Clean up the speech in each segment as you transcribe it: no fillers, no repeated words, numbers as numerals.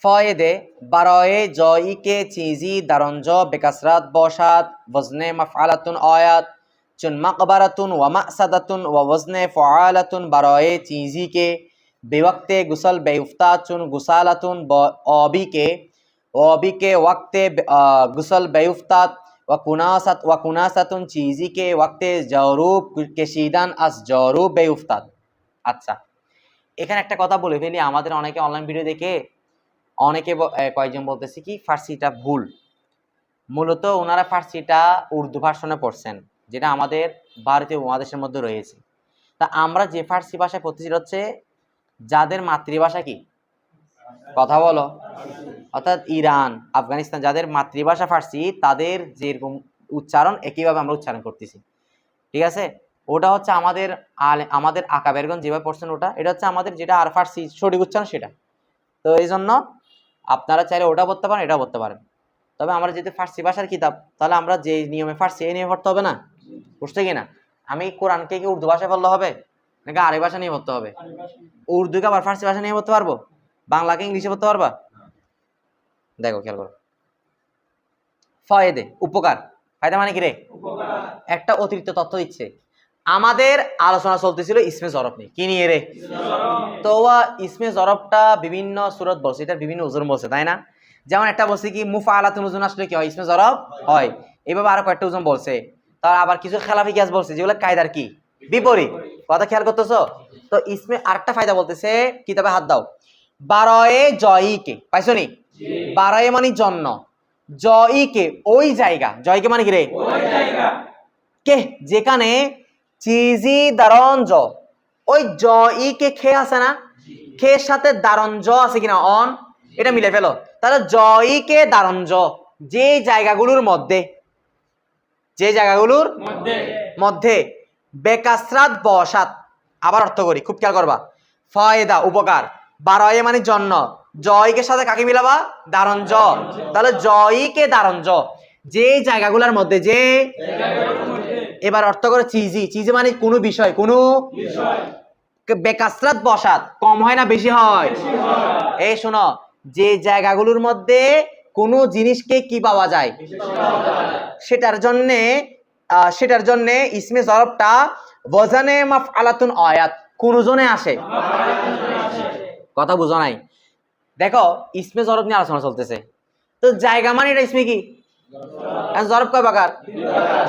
فایده برای جایی که چیزی در آنجا به کثرت باشد وزن مفعلتون آید، چون مقبرتون و مقصدتون و وزن فعالتون برای چیزی که به وقت غسل بیفتد، چون غسالتون با آبی که وقت غسل بیفتد و کناستون چیزی که وقت جاروب کشیدن از جاروب بیفتد। আচ্ছা, এখানে একটা কথা বলে ফেলি। আমাদের অনেকে অনলাইন ভিডিও দেখে অনেকে কয়েকজন বলতেছে কি ফার্সিটা ভুল। মূলত ওনারা ফার্সিটা উর্দু ভার্সনে পড়ছেন, যেটা আমাদের ভারতীয় উপমহাদেশের মধ্যে রয়েছে। তা আমরা যে ফার্সি ভাষায় পড়তেছি হচ্ছে যাদের মাতৃভাষা কি, কথা বলো, অর্থাৎ ইরান, আফগানিস্তান, যাদের মাতৃভাষা ফার্সি, তাদের যেরকম উচ্চারণ একইভাবে আমরা উচ্চারণ করতেছি। ঠিক আছে, ওটা হচ্ছে আমাদের আকাবেরগণ যেভাবে পড়ছেন ওটা, এটা হচ্ছে আমাদের যেটা আর ফার্সি সঠিক উচ্চারণ সেটা। তো এই জন্য আপনারা চাইলে ওটা পড়তে পারেন, এটা পড়তে পারেন। তবে আমরা যেহেতু ফার্সি ভাষার কিতাব, তাহলে আমরা যে নিয়মে ফার্সি এই নিয়মে পড়তে হবে না, বুঝতে কিনা? আমি কোরআনকে কি উর্দু ভাষায় পড়লে হবে নাকি আরবি ভাষা নিয়ে পড়তে হবে? উর্দুকে আবার ফার্সি ভাষা নিয়ে পড়তে পারবো, বাংলাকে ইংলিশে পড়তে পারবা? দেখো, খেয়াল করো। ফায়দে, উপকার। ফায়দা মানে কি রে? একটা অতিরিক্ত তথ্য দিচ্ছে। আমাদের আলোচনা চলতেছিল ইসমে জরব নিয়ে। কি নিয়ে রে? তো ইসমে জরবটা বিভিন্ন সূরত বলছে, এটা বিভিন্ন ওজন বলছে, তাই না? যেমন একটা বলছে কি মুফআলাতুন ওজন আসলে কি হয়, ইসমে জরব হয়। এইভাবে আরো কয়েকটা ওজন বলছে। তার আবার কিছু খেলাফি কিয়াস বলছে যেগুলো কায়দার কি বিপরীত। কথা খেয়াল করতেছো? তো ইসমে আরেকটা ফায়দা বলতেছে, কিতাবে হাত দাও। বারয়ে জয়ীকে, পাইছো নি? বারয়ে মানে জন্য, জয়ীকে ওই জায়গা, জয়কে মানে কি রে? ওই জায়গা, কে যেখানে চিজি দারঞ্জ, ওই জয়ীকে খে আছে না, খের সাথে দারঞ্জ আছে কিনা অন, এটা মিলে ফেলো। তাহলে জয়ীকে দারঞ্জ, যে জায়গাগুলোর মধ্যে, যে জায়গাগুলোর মধ্যে বেকাসরাত বসাত। আবার অর্থ করি, খুব খেয়াল করবা। ফায়দা, উপকার। বারয়ে মানে জন্য, জয়কে সাথে কাকে মিলাবা? দারঞ্জ। তাহলে জয়ীকে দারঞ্জ, যে জায়গাগুলোর মধ্যে, যে এবার অর্থ করে চিজি, চিজি মানে কোনো বিষয়, কোনো বেকাসরাত বসাত, কম হয় না বেশি হয়? এই শোনো, যে জায়গাগুলোর মধ্যে কোনো জিনিসকে কি পাওয়া যায়, সেটার জন্য ইসমে জরবটা ওয়াজনে মাফআলাতুন আয়াত, কোন ওজনে আসে? কথা বুঝো নাই? দেখো, ইসমে জরব নিয়ে আলোচনা চলতেছে। তো জায়গা মানে এটা ইসমে কি জরব কয় প্রকার?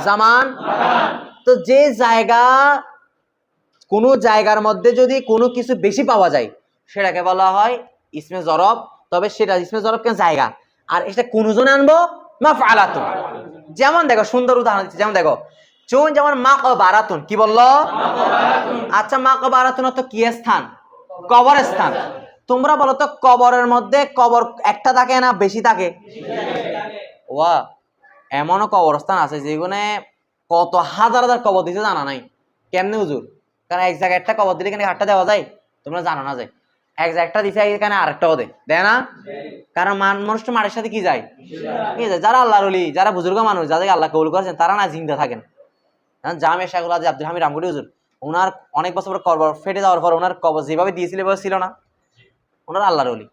জামান। তো যে জায়গা, কোন জায়গার মধ্যে যদি কোনো কিছু বেশি পাওয়া যায় সেটাকে বলা হয় ইসমে জরব। তবে সেটা ইসমে জরব কেন জায়গা, আর এটা কোন ওজনে আনবো? মাফআলাতুন। যেমন দেখো, সুন্দর উদাহরণ দিচ্ছি। যেমন দেখো, চুন, যেমন মাকবারাতুন, কি বললো? আচ্ছা, মাকবারাতুন তো কি স্থান? কবরস্থান। তোমরা বলো তো, কবরের মধ্যে কবর একটা থাকে না বেশি থাকে? ওয়া, এমনও কবরস্থান আছে যেখানে কত হাজার হাজার কবর দিতে জানা নাই। কেমনে হুজুর? কারণ এক জায়গায় একটা কবর দিলে এখানে আটটা দেওয়া যায়, তোমরা জানো না? যায় এক জায়গায় একটা দিছে, এখানে আরেকটাও দেয় না। কারণ মানুষ তো মারের সাথে কি যায়? যারা আল্লাহর ওলি, যারা বুজুর্গ মানুষ, যাদেরকে আল্লাহ কবুল করেছেন, তারা না জিন্দা থাকেন। জামে শাহুল আব্দুল হামিদ রামগুড়ি হুজুর, ওনার অনেক বছর পর কবর ফেটে যাওয়ার পর ওনার কবর যেভাবে দিয়েছিল এভাবে ছিল না। ওনার আল্লাহর ওলি।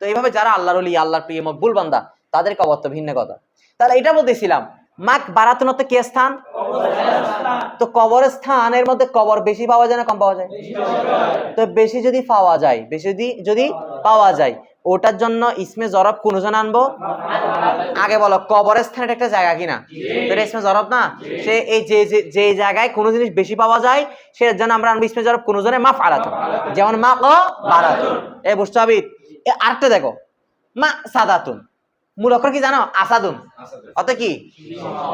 তো এইভাবে যারা আল্লাহর ওলি, আল্লাহর প্রিয় মকবুল বান্দা, তাদের কবর তো ভিন্ন কথা। তাহলে এটা বলতেছিলাম, মাক বারাতুন তো কে স্থান? তো কবর স্থানের মধ্যে কবর বেশি পাওয়া যায় না কম পাওয়া যায়? তো বেশি যদি পাওয়া যায়, বেশি যদি পাওয়া যায়, ওটার জন্য ইসমে জরব কোন ওজন আনবো? আগে বলো, কবরের স্থানের একটা জায়গা কিনা? এটা ইসমে জরব না? সে এই যে জায়গায় কোনো জিনিস বেশি পাওয়া যায় সেটার জন্য আমরা আনবো ইসমে জরব কোন ওজনে? মাফআলাতুন। যেমন মাকবারাতুন। এই বুঝতে হবে। আরেকটা দেখো, মা সাদাতুন, মূল অক্ষর কি জানো? আসাদুন। অত কি?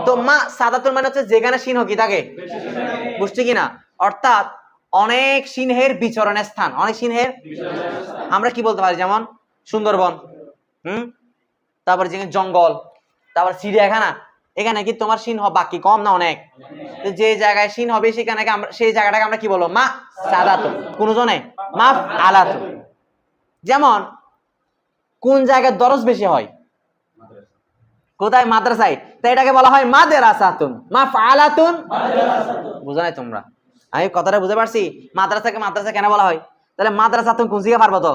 তো মা সাদাতুন মানে হচ্ছে যেখানে সিংহ কি থাকে, বুঝছি কিনা? অর্থাৎ অনেক সিংহের বিচরণের স্থান, অনেক সিংহের আমরা কি বলতে পারি, যেমন সুন্দরবন, তারপরে যেখানে জঙ্গল, তারপর চিড়িয়াখানা, এখানে কি তোমার সিংহ বাকি কম না অনেক? যে জায়গায় সিংহ হবে সেখানে সেই জায়গাটাকে আমরা কি বলবো? মা সাদাতুন। কোন জনে? মাফআলাতুন। যেমন কোন জায়গায় দরজ বেশি হয়? কোথায়? মাদ্রাসায়। তাই এটাকে বলা হয় মাদ্রাসাতুন। মাফআলাতুন। বুঝো নাই তোমরা? আমি কথাটা বুঝতে পারছি? মাদ্রাসাকে মাদ্রাসা কেন বলা হয়? তাহলে মাদ্রাসাতুন কোন জিগা পারবো তো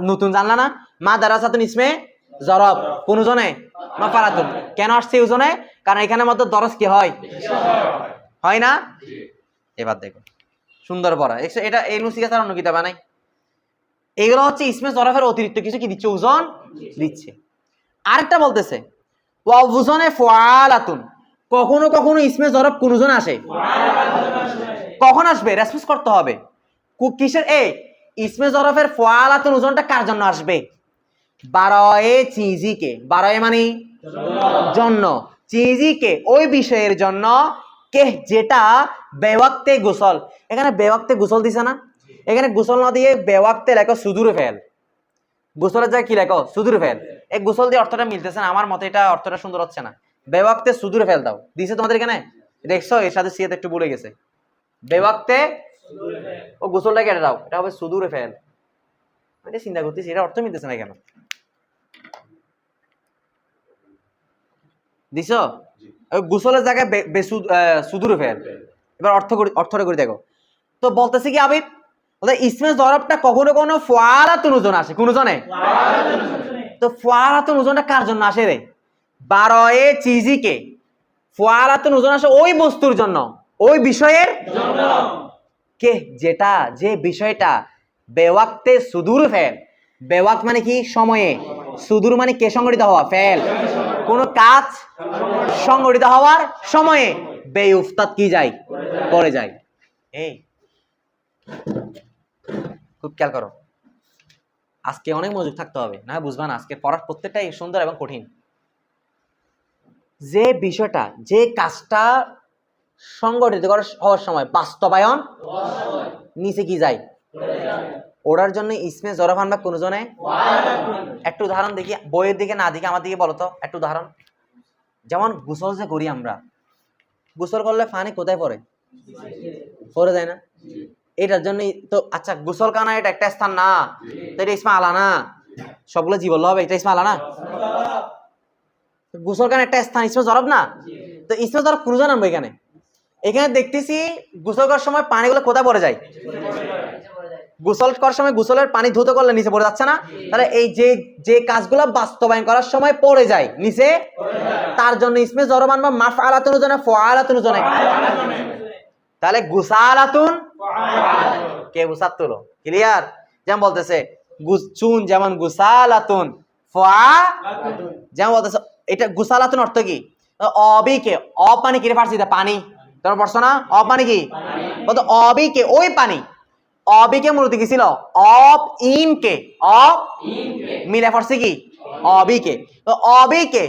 নতুন জানলা না মাদ্রাসাতুন ইসমে জরব কোন ওজনে মাফালাতুন কেন আসছে ওজনে কারণ এখানে মধ্যে দরজ কি হয় হয় না এবার দেখো সুন্দর পড়া এটা এই নুসিকা ছাড়া অন্য কিতাব নাই এগুলো হচ্ছে ইসমে জরফের অতিরিক্ত কিছু কি দিচ্ছে ওজন দিচ্ছে আরেকটা বলতেছে ওয়া ওজনে ফাআলাতুন কখনো কখনো ইসমে জরফ কোন ওজন আসে কখন আসবে রেসপন্স করতে হবে কিসের ইসমে জরফের ফাআলাতুন ওজনটা কার জন্য আসবে বারয়ে চিজিকে বারয়ে মানে জন্য চিজিকে ওই বিষয়ের জন্য কে যেটা বেওয়াক্তে গোসল এখানে বেওয়াক্তে গোসল দিছে না এখানে গোসল না দিয়ে বেওয়াক্তে লেখো সুদূরে ফেল গোসলের জায়গায় কি লেখো সুদূরে ফেল এই গোসল দিয়ে অর্থটা মিলতেছে না আমার মতে এটা অর্থটা সুন্দর হচ্ছে না বেওয়াক্তে সুদূরে ফেল দাও দিছে তোমাদের এখানে দেখছো এর সাথে সিয়াতে একটু ভুলে গেছে বেওয়াক্তে ও গোসলটা কেটে দাও এটা হবে সুদূরে ফেল আমি চিন্তা করতেছি এটা অর্থ মিলতেছে না কেন দিছো গোসলের জায়গায় সুদূরে ফেল এবার অর্থটা করে দেখো তো বলতেছে কি আবিদ ইসমে জরবটা কখনো কখনো ফাআলাতুন ওজন আসে কোন ওজনে তো ফাআলাতুন ওজনটা কার জন্য আসে রে বারয়ে চিজিকে ফাআলাতুন ওজন আসে ওই বস্তুর জন্য ওই বিষয়ের জন্য কে যেটা যে বিষয়টা বেওয়াক্তে সুদূর ফেল বেওয়াক্ত মানে কি সময়ে সুদূর মানে কে সংগঠিত হওয়া ফেল কোন কাজ সংগঠিত হওয়ার সময়ে বেউফতাত কি যায় করে যায় এই খুব খেয়াল করো আজকে অনেক মনোযোগ থাকতে হবে না বুঝবা না আজকে পড়ার প্রত্যেকটাই সুন্দর এবং কঠিন যে বিষয়টা যে কাজটা সংগঠিত হওয়ার সময় বাস্তবায়ন নিচে কি যায় ওটার জন্য ইসমে জরফ আনবা কোন জনে একটু উদাহরণ দেখি বইয়ের দিকে না দিকে আমার দিকে বলো তো একটু উদাহরণ যেমন গোসল যে করি আমরা গোসল করলে পানি কোথায় পড়ে পড়ে যায় না এটার জন্য তো আচ্ছা গোসল খানা এটা একটা স্থান না তো এটা ইসমে আলা না সবগুলো জি বললে হবে এটা ইসমে আলা না গোসল খানা একটা স্থান ইসমে জরফ না তো ইসমে জরফ কোন জন আনবো এখানে এখানে দেখতেছি গোসল করার সময় পানিগুলো কোথায় পড়ে যায় গোসল করার সময় গোসলের পানি ধুতে করলে নিচে পড়ে যাচ্ছে না তাহলে এই যে যে কাজগুলো বাস্তবায়ন করার সময় পড়ে যায় নিচে তার জন্য ইসমে জরব আনবা মাফআলাতুন ওজনে ফাআলাতুন ওজনে তাহলে গুসালাতুন কে গুসাত তুলো ক্লিয়ার যেমন বলতেছে চুন যেমন গুসালাতুন ফাআলাতুন যেমন বলতেছে এটা গুসালাতুন অর্থ কি অবিকে অপানি কি ফার্সিতে পানি তোমরা পড়ছো না অপানি কি বলতো অবিকে ওই পানি অবিকে মূলত কি ছিল অব ইমকে অব মিলে পড়ছে কি অবিকে তো অবিকে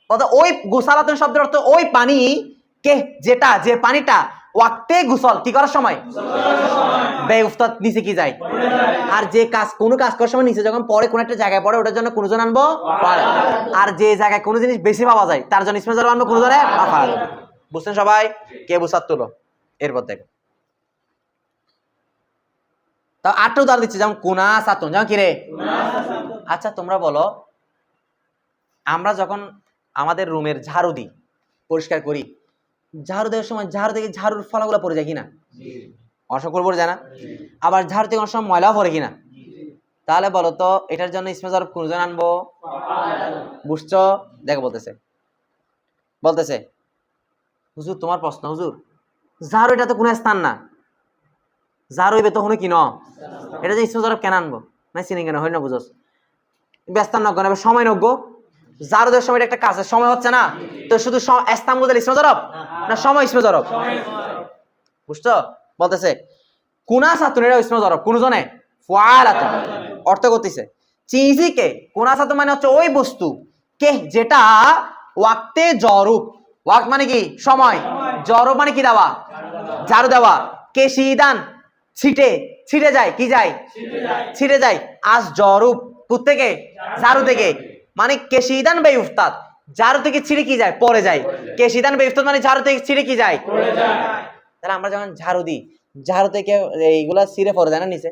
বলতো ওই গুসালাতুন শব্দের অর্থ ওই পানি কে যেটা যে পানিটা ওয়াক্তে গোসল কি করার সময় বেউফতাত নিচে কি যায় আর যে কাজ কোন কাজ করার সময় নিচে যখন পরে কোন একটা জায়গায় পড়ে ওটার জন্য কোন জন আনবো আর যে জায়গায় কোন জিনিস বেশি পাওয়া যায় তার জন্য ইসমে জরব আনবো কোন জনে মাফআল বুঝছেন সবাই কে বুঝাত তুলো এরপর দেখো তা আটটা উদাহরণ দিচ্ছে যেমন কুনা সাতুন যেমন কি রে আচ্ছা তোমরা বলো আমরা যখন আমাদের রুমের ঝাড়ু দিই পরিষ্কার করি ঝাড়ু দেওয়ার সময় ঝাড়ু থেকে ঝাড়ুর ফলাগুলো পড়ে যায় কিনা অসংখ্য পড়ে যায় না আবার ঝাড়ু থেকে অনেক সময় ময়লাও পড়ে কিনা তাহলে বলো তো এটার জন্য ইসমে জরব কোন জন আনবো বুঝছো দেখো বলতেছে হুজুর তোমার প্রশ্ন হুজুর ঝাড়ু এটা তো কোনো স্থান না ঝাড়ু এবে তখন কি ন এটা যে ইসমে জরব কেন আনবো না চিনি কেন হয় না বুঝোস ব্যস্তান নজ্ঞ না সময় নজ্ঞ ঝাড়ু দেওয়ার সময় একটা কাজের সময় হচ্ছে না তো শুধু স্থান বুঝলে ইসমে জরব না সময় ইসমে জরব বুঝছো বলতেছে কুনা সাতুনের ইসমে জরব কোন জনে ফাআলাতুন অর্থ করতেছে চিজিকে কুনা সাতু মানে হচ্ছে ওই বস্তু কে যেটা ওয়াক্তে জরুব ওয়াক্ত মানে কি সময় জরুব মানে কি দেওয়া ঝাড়ু দেওয়া কে শীদান ছিটে যায় কি যায় ছিটে যায় আজ জরুব থেকে ঝাড়ু থেকে মানে কেশিদান বেউফতাত ঝাড়ু থেকে ছিঁড়ে কি যায় পড়ে যায় কেশিদান বেউফতাত মানে ঝাড়ু থেকে ছিঁড়ে কি যায় তাহলে আমরা যখন ঝাড়ু দিই ঝাড়ু থেকে এইগুলা ছিঁড়ে পড়ে যায় না নিচে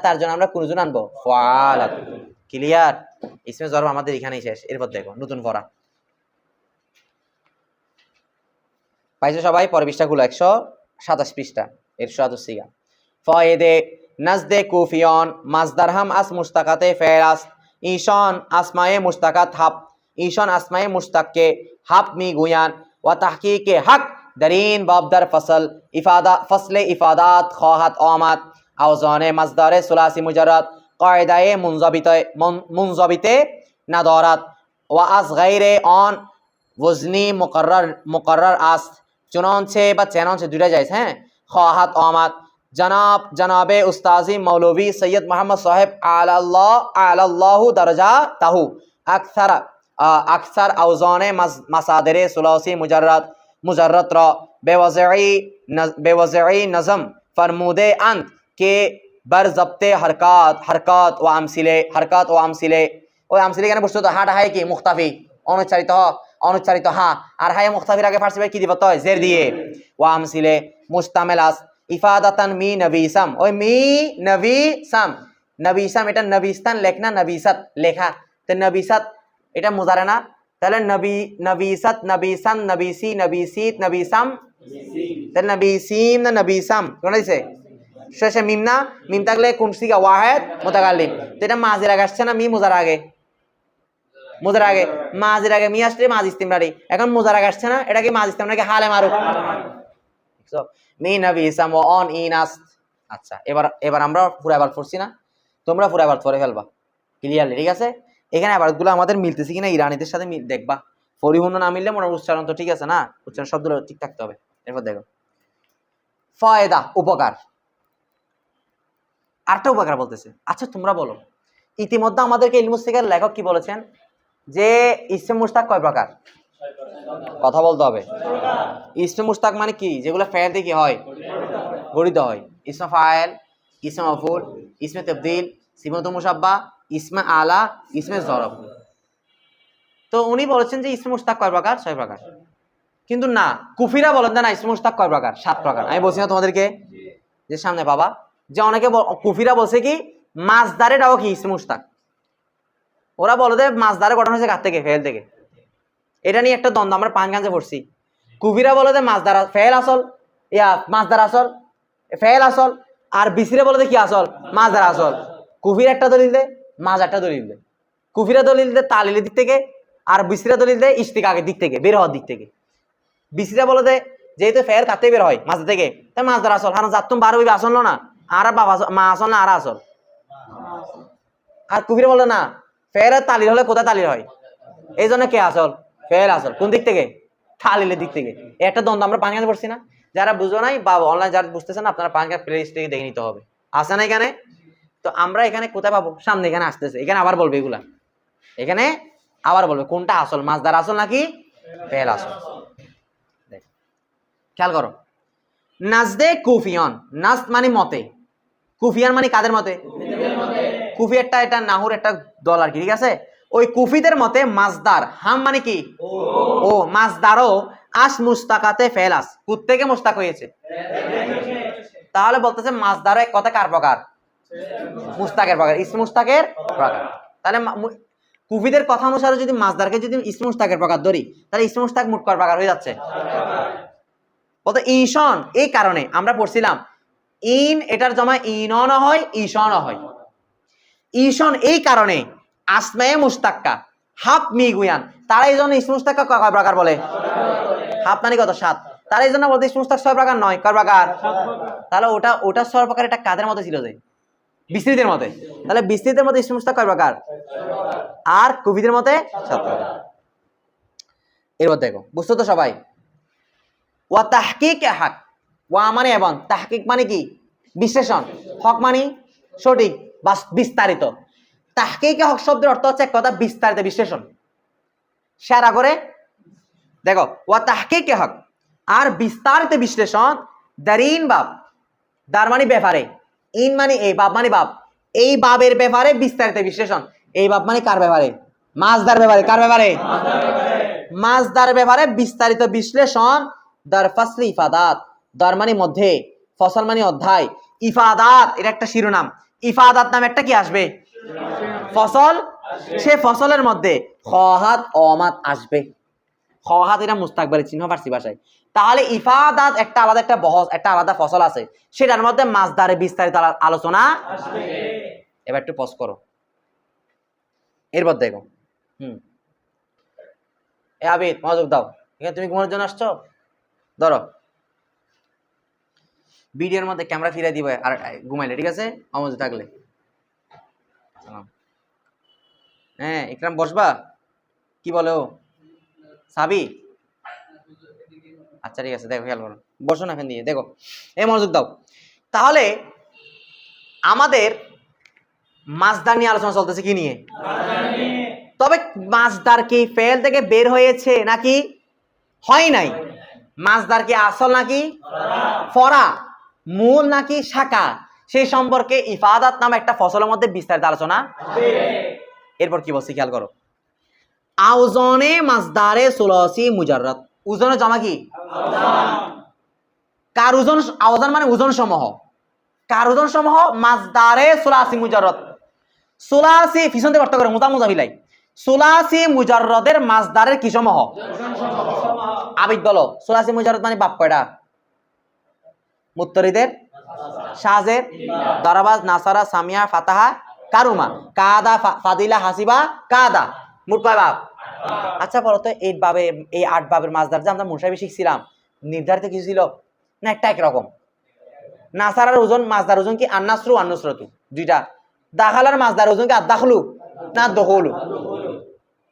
তার জন্য আমরা কোন জন আনবো ফাআলাতুন ক্লিয়ার ইসমে জরব আমাদের এখানেই শেষ এরপর দেখো নতুন পড়া পাইছো সবাই পরের পৃষ্ঠাগুলো 127 পৃষ্ঠা এরশাদুস সিগা ফায়েদে نزد کوفیان مصدر هم از مشتقات فعل است. ایشان اسماء مشتقات حب، ایشان اسماء مشتق حب میگویند. و تحقیق حق در این باب در فصل افادات خواهد آمد. اوزان مصدر ثلاثی مجرد قاعده منضبطه ندارد و از غیر آن وزنی مقرر است. چنانچه و چنانچه دوره جایز ہیں خواهد آمد. جناب استاذی مولوی سید محمد صاحب اعلی الله درجاته اکثر اوزان مصادر ثلاثی مجرد را به وضعی نظم فرموده اند که بر ضبط حرکات و امثله এখানে বসতো হাটা হাই কি মুখতাফি অনুচ্চারিত হা আর হাই মুখতাফির আগে ফার্সি ভাই কি দিব তয় জের দিয়ে ওয়া আমসিলে মুস্তামিল আস ইফাদাতান মি নবিসাম ওই মি নবিসাম এটা নবিস্তান লেখনা নবিসাত লেখা তো নবিসাত এটা মুজারে না তাহলে নবিসাত নবিসান নবিসি নবিসিত নবিসাম তাহলে নবিসিম না নবিসাম কোন দিছে শেষে মিম না মিম থাকলে কোন সিগা ওয়াহিদ মুতাকাল্লিম তো এটা মাজির আগে আসছে না মি মুজার আগে মাজির আগে মি আসলে মাজি ইস্তিমরারি এখন মুজার আগে আসছে না এটা কি মাজি ইস্তিমরারি হালে মারুফ মি নবিসাম ওয়া অন ইনাস। আচ্ছা এবার আমরা পুরো আবার পড়ছি না, তোমরা পুরো আবার পড়ে ফেলবা ক্লিয়ারলি, ঠিক আছে? এখানে আবারগুলো আমাদের মিলতেছে কিনা ইরানিদের সাথে দেখবা, পরিপূর্ণ না মিললে মনে উচ্চারণ তো ঠিক আছে না, উচ্চারণ শব্দগুলো ঠিক থাকতে হবে। এরপর দেখো ফায়দা উপকার, আরেকটা উপকার বলতেছে। আচ্ছা তোমরা বলো, ইতিমধ্যে আমাদেরকে ইলমুস সিগার লেখক কি বলেছেন যে ইসম মুশতাক কয় প্রকার? কথা বলতে হবে। ইসম মুশতাক মানে কি? যেগুলো ফাইল দিয়ে কি হয়, গঠিত হয়। ইসমে ফাইল, ইসমে মাফউল, ইসমে তাবদীল, সিমাতু মুশাব্বা, ইসমে আলা, ইসমে জরব। তো উনি বলেছেন যে ইসমে মুশতাক কয় প্রকার? 6 প্রকার। কিন্তু না, কুফিরা বলেন না ইসমে মুশতাক কয় প্রকার? 7 প্রকার। আমি বলছি না তোমাদেরকে যে সামনে বাবা, যে অনেকে কুফিরা বলছে কি মাসদারেটাও কি ইসমে মুশতাক। ওরা বলে যে মাসদারে গঠন হয়েছে কার থেকে? ফেল থেকে। এটা নিয়ে একটা দ্বন্দ্ব আমরা পাঙ্গাঞ্জে পড়ছি। কুফিরা বলে যে মাসদার ফেল আসল, মাসদার আসল, ফেল আসল, আর বিসিরা বলে যে কি আসল? মাসদার আসল। কুফির একটা দলিল দে, মাস একটা দলিল দে। কুফিরা দলিল দে তালিলের দিক থেকে, আর বিসিরা দলিল দে ইশতিকাকের দিক থেকে, বের হওয়ার দিক থেকে। বিসিরা বলে যে যেহেতু ফেল কাতে বের হয় মাস থেকে, তাই মাসদার আসল। কারণ যাতুম বারো বিবে আসল না, আর বাবা মা আসল না, আর আসল। আর কুফিরা বলে না, ফেল আর তালিল হলে কোথায় তালিল হয়? এই জন্য কে আসল? ফেল আসল। কোন দিক থেকে? তালিলের দিক থেকে। একটা দ্বন্দ্ব আমরা পাঙ্গাতে পড়ছি না। যারা বুঝো নাই বা অনলাইন যারা বুঝতেছেন আপনারা পাঙ্গা প্লে লিস্ট থেকে দেখে নিতে হবে, আছে না এখানে? তো আমরা এখানে কোথায় পাবো? সামনে এখানে আসতেছে, এখানে আবার বলবে এগুলা, এখানে আবার বলবে কোনটা আসল, মাসদার আসল নাকি ফেল আসল। খেয়াল করো, নাজদে কুফিয়ান, নাজদ মানে মতে, কুফিয়ান মানে কাদের মতে? কুফি একটা এটা নাহুর একটা দল আর কি, ঠিক আছে? ওই কুফিদের মতে মাসদার হাম মানে কি? ও মাসদারও আস মুস্তাকাতে ফেল আস, কুত থেকে মুস্তাক হয়েছে। তাহলে বলতেছে মাসদার এক কথা কার প্রকার? মুস্তাকের প্রকার, ইসম মুস্তাকের প্রকার। তাহলে কুফিদের কথা অনুসারে যদি মাসদারকে যদি ইসম মুস্তাকের প্রকার ধরি, তাহলে ইসম মুস্তাক মোট কয় প্রকার হয়ে যাচ্ছে? বলতে ঈশন, এই কারণে আমরা পড়ছিলাম ইন এটার জমা ইনও হয় ঈশনও হয়। ঈশন এই কারণে আসমায়ে মুস্তাক্কা হাফ মিগুয়ান, তারা এই জন্য ইসম মুস্তাক্কা কয় প্রকার বলে? হাফ মানে কত? 7। তারা এই জন্য বলতে ইসম মুস্তাক 6 প্রকার নয়, কয় প্রকার? তাহলে ওটা 6 প্রকার, এটা কাদের মধ্যে ছিল? যে বিস্তৃতের মধ্যে। তাহলে বিস্তৃতের মধ্যে ইসম মুস্তাক কয় প্রকার? আর কুফিদের মধ্যে 7 প্রকার। এরপর দেখো, বুঝছো তো সবাই? ওয়া তাহকিক হক, ওয়া মানে এবং, তাহকিক মানে কি? বিশ্লেষণ, হক মানে সঠিক বা বিস্তারিত। তাহকিক হক শব্দের অর্থ হচ্ছে এক কথা বিস্তারিত বিশ্লেষণ। সেরা করে দেখো, ওয়া তাহকিক হক আর বিস্তারিত বিশ্লেষণ, দারিন বাব, দার মানে ব্যাপারে, ইন মানে এই, বাব মানে বাব, এই বাবের ব্যাপারে বিস্তারিত বিশ্লেষণ। এই বাব মানে কার ব্যাপারে? মাসদার ব্যাপারে। কার ব্যাপারে? মাসদার ব্যাপারে বিস্তারিত বিশ্লেষণ। দার ফাসলি ইফাদাত, দার মানে মধ্যে, ফসল মানে অধ্যায়, ইফাদাত এটা একটা শিরোনাম, ইফাদাত নামে একটা কি আসবে? ফসল। সে ফসলের মধ্যে খাত অমাত আসবে। খহাত এটা মুস্তাকবালের চিহ্ন ফার্সি ভাষায়। তাহলে ইফাদাত একটা আলাদা একটা বহস, একটা আলাদা ফসল আছে, সেটার মধ্যে মাসদারে বিস্তারিত আলোচনা আসবে। এবার একটু পজ করো, এরপর দেখো। এ আবিদ মনোযোগ দাও, এখানে তুমি ঘুমানোর জন্য আসছো? ধরো ভিডিওর মধ্যে ক্যামেরা ফিরে দিবে আর ঘুমাইলে, ঠিক আছে? অমনোযোগ থাকলে। হ্যাঁ ইকরাম বসবা? কি বলো সাবি? আচ্ছা ঠিক আছে, দেখো খেয়াল করো, বসো না এখান দিয়ে, দেখো এই মনোযোগ দাও। তাহলে আমাদের মাসদার নিয়ে আলোচনা চলতেছে, কি নিয়ে? তবে মাসদার কি ফেল থেকে বের হয়েছে নাকি হয় নাই? মাসদার কি আসল নাকি ফরা, মূল নাকি শাখা, সেই সম্পর্কে ইফাদাত নামে একটা ফসলের মধ্যে বিস্তারিত আলোচনা। এরপর কি বলছি খেয়াল করো। আউজনে মাসদারে সুলাসি মুজাররদ, ওজনের জমা কি? কার ওজন? আওজান মানে ওজন সমূহ। কার ওজন সমূহ? মাসদারে সুলাসি মুজাররদ। সুলাসি পিছন থেকে অর্থ করে মুতা বিলাই। সুলাসি মুজাররদের মাসদারের কি সমূহ? আবিদ বলো, সুলাসি মুজাররদ মানে বাপ কয়টা? মুত্তরিদের, শাজের, দারাবাজ, নাসারা, সামিয়া, ফাতাহা, কারুমা, কাদা, ফাদিলা, হাসিবা, কাদা, মোট কয় বাব? আচ্ছা বলো তো, এই বাবে, এই 8 বাবের মাসদার যে আমরা মুসাবি শিখছিলাম, নির্ধারিত কিছু ছিল না? একটা একরকম। নাসারার ওজন, মাসদার ওজন কি? আন্নাসরু আন্নুসরাতু, দুইটা। দাখালার মাসদার ওজন কি? আদাখলু না দখলু?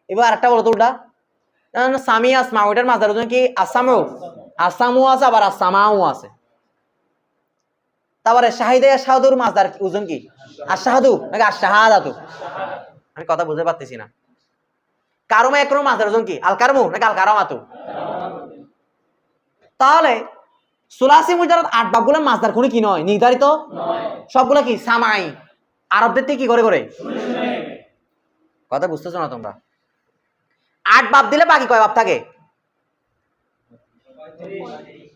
এবার আরেকটা বলো তো উল্টা। সামিয়া আসমা, ওইটার মাসদার ওজন কি? আসামু, আসামু আছে, আবার আসামাউ আছে। তারপরে শাহিদা শাহাদুর মাসদার ওজন কি? আশহাদু নাকি আশহাদাতু? আমি কথা বুঝতে পারতেছি না। কারমা একরম মাসদার ওজন কি? আল কারমু নাকি আল কারামাতু? তাহলে সুলাসি মুজাররদ 8 বাবগুলোর মাসদার কোনো কি নয়, নির্ধারিত নয়, সবগুলো কি সামাই, আরবদের থেকে কি করে করে। কথা বুঝতেছো না তোমরা? 8 বাব দিলে বাকি কয় বাব থাকে?